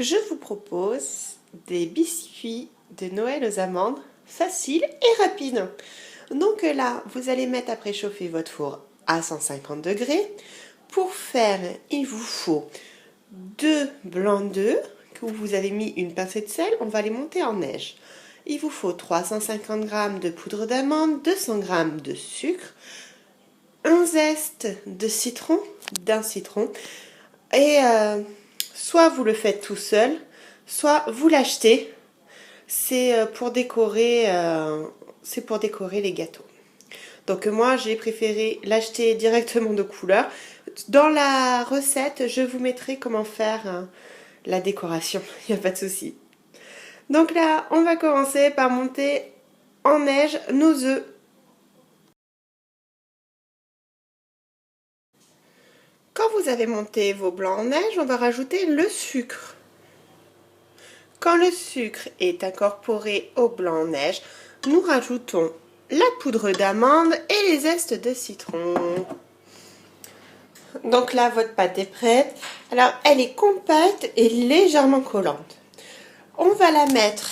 Je vous propose des biscuits de Noël aux amandes, faciles et rapides. Donc là, vous allez mettre à préchauffer votre four à 150 degrés. Pour faire, il vous faut 2 blancs d'œufs que vous avez mis une pincée de sel. On va les monter en neige. Il vous faut 350 g de poudre d'amande, 200 g de sucre, un zeste de citron, d'un citron, et soit vous le faites tout seul, soit vous l'achetez. C'est pour décorer les gâteaux. Donc moi j'ai préféré l'acheter directement de couleur. Dans la recette, je vous mettrai comment faire la décoration, il n'y a pas de souci. Donc là, on va commencer par monter en neige nos œufs. Quand vous avez monté vos blancs en neige, on va rajouter le sucre. Quand le sucre est incorporé au blanc en neige, nous rajoutons la poudre d'amande et les zestes de citron. Donc là, votre pâte est prête. Alors, elle est compacte et légèrement collante. On va la mettre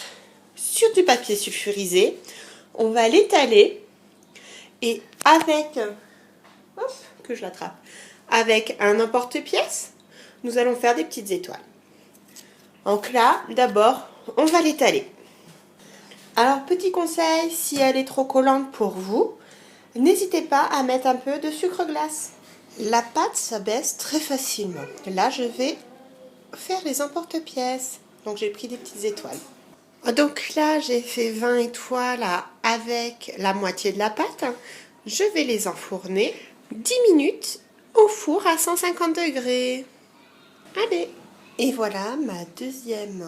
sur du papier sulfurisé. On va l'étaler et avec, que je l'attrape, avec un emporte-pièce, nous allons faire des petites étoiles. Donc là, d'abord, on va l'étaler. Alors, petit conseil, si elle est trop collante pour vous, n'hésitez pas à mettre un peu de sucre glace. La pâte s'abaisse très facilement. Là, je vais faire les emporte-pièces. Donc, j'ai pris des petites étoiles. Donc là, j'ai fait 20 étoiles avec la moitié de la pâte. Je vais les enfourner 10 minutes au four à 150 degrés. Allez! Et voilà ma deuxième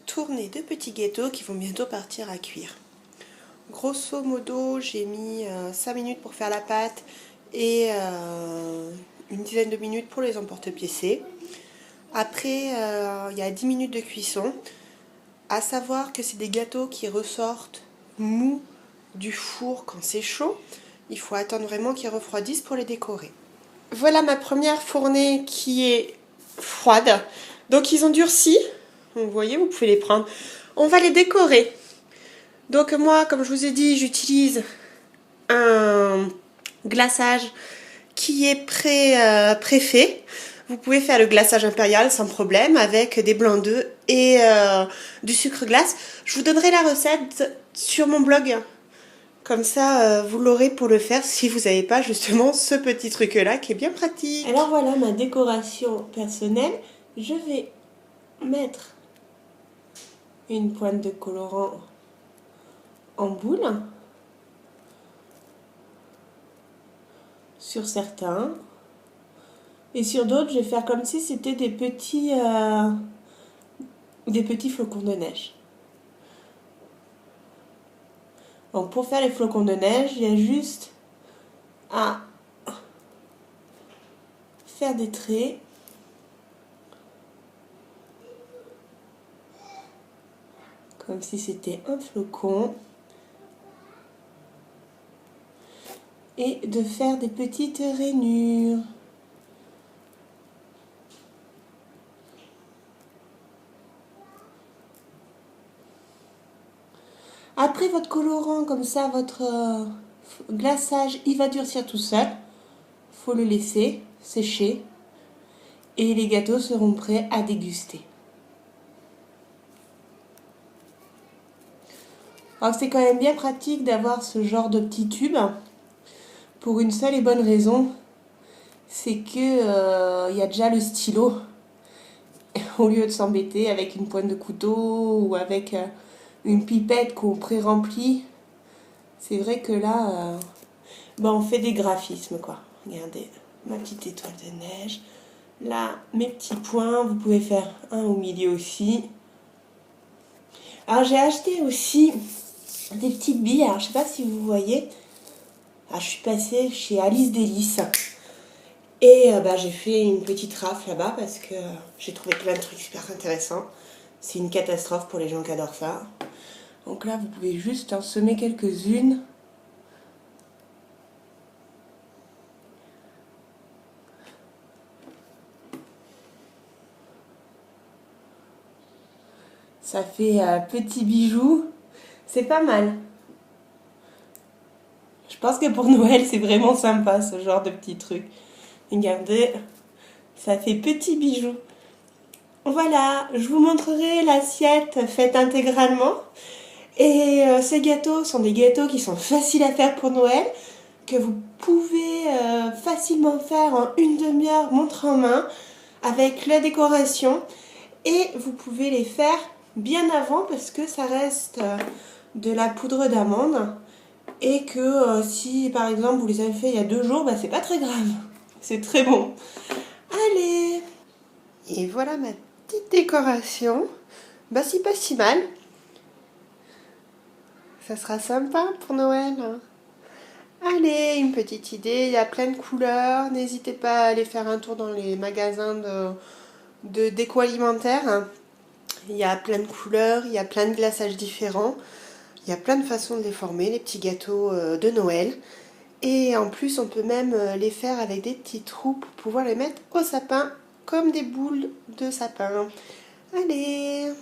tournée de petits gâteaux qui vont bientôt partir à cuire. Grosso modo, j'ai mis 5 minutes pour faire la pâte et une dizaine de minutes pour les emporte-piécer. Après, il y a 10 minutes de cuisson. À savoir que c'est des gâteaux qui ressortent mous du four quand c'est chaud. Il faut attendre vraiment qu'ils refroidissent pour les décorer. Voilà ma première fournée qui est froide. Donc ils ont durci. Vous voyez, vous pouvez les prendre. On va les décorer. Donc moi, comme je vous ai dit, j'utilise un glaçage qui est préfait. Vous pouvez faire le glaçage impérial sans problème avec des blancs d'œufs et du sucre glace. Je vous donnerai la recette sur mon blog. Comme ça, vous l'aurez pour le faire si vous n'avez pas justement ce petit truc-là qui est bien pratique. Alors voilà ma décoration personnelle. Je vais mettre une pointe de colorant en boule sur certains. Et sur d'autres, je vais faire comme si c'était des petits flocons de neige. Donc pour faire les flocons de neige, il y a juste à faire des traits. Comme si c'était un flocon. Et de faire des petites rainures. Après votre colorant, comme ça, votre glaçage, il va durcir tout seul. Il faut le laisser sécher. Et les gâteaux seront prêts à déguster. Alors c'est quand même bien pratique d'avoir ce genre de petits tubes. Pour une seule et bonne raison, c'est que y a déjà le stylo. Au lieu de s'embêter avec une pointe de couteau ou avec une pipette qu'on pré-remplit, c'est vrai que là, on fait des graphismes, quoi. Regardez, ma petite étoile de neige. Là, mes petits points, vous pouvez faire un au milieu aussi. Alors, j'ai acheté aussi des petites billes. Alors, je sais pas si vous voyez. Alors, je suis passée chez Alice Délices. Et j'ai fait une petite rafle là-bas parce que j'ai trouvé plein de trucs super intéressants. C'est une catastrophe pour les gens qui adorent ça. Donc là, vous pouvez juste en semer quelques-unes. Ça fait petit bijou. C'est pas mal. Je pense que pour Noël, c'est vraiment sympa ce genre de petits trucs. Regardez, ça fait petit bijou. Voilà, je vous montrerai l'assiette faite intégralement. Et ces gâteaux sont des gâteaux qui sont faciles à faire pour Noël, que vous pouvez facilement faire en une demi-heure, montre en main, avec la décoration. Et vous pouvez les faire bien avant parce que ça reste de la poudre d'amande. Et que si par exemple vous les avez fait il y a 2 jours, bah, c'est pas très grave. C'est très bon. Allez! Et voilà ma petite décoration. Bah c'est pas si mal. Ça sera sympa pour Noël. Allez, une petite idée, il y a plein de couleurs. N'hésitez pas à aller faire un tour dans les magasins de déco alimentaire. Il y a plein de couleurs, il y a plein de glaçages différents. Il y a plein de façons de les former, les petits gâteaux de Noël. Et en plus, on peut même les faire avec des petits trous pour pouvoir les mettre au sapin, comme des boules de sapin. Allez!